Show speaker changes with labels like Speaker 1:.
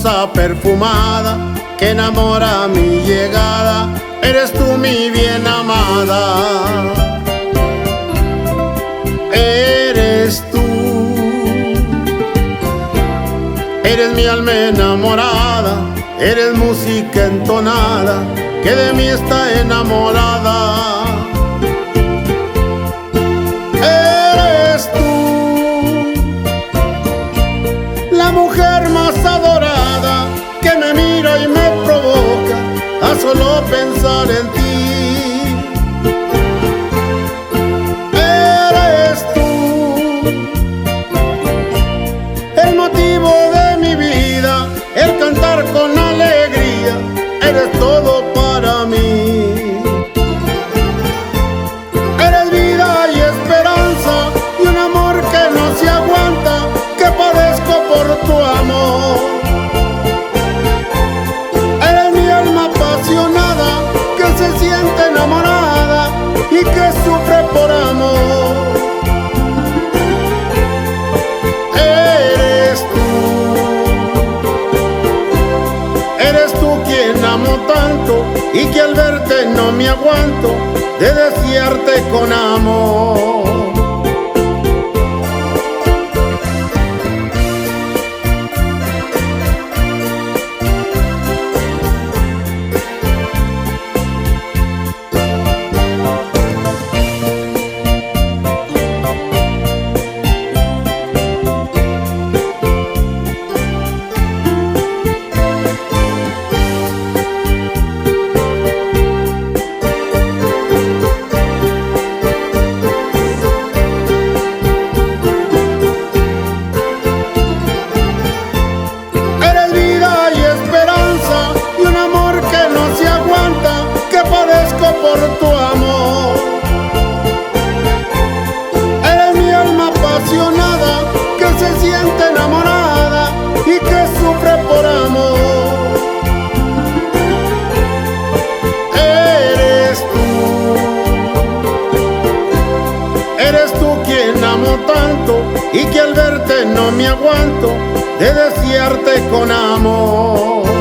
Speaker 1: rosa perfumada que enamora mi llegada. Eres tú mi bien amada. Eres tú. Eres mi alma enamorada. Eres música entonada que de mí está enamorada. Eres tú, la mujer más adorada que me mira y me provoca a solo pensar en ti. Eres tú, el motivo de mi vida, el cantar con alegría. Eres todo para mí. Eres vida y esperanza y un amor que no se aguanta, que padezco por tu amor. Eres mi alma apasionada que se siente enamorada y que sufre por amor. Eres tú quien amo tanto y que al verte no me aguanto de desearte con amor. Por tu amor, eres mi alma apasionada que se siente enamorada y que sufre por amor. Eres tú quien amo tanto y que al verte no me aguanto de desearte con amor.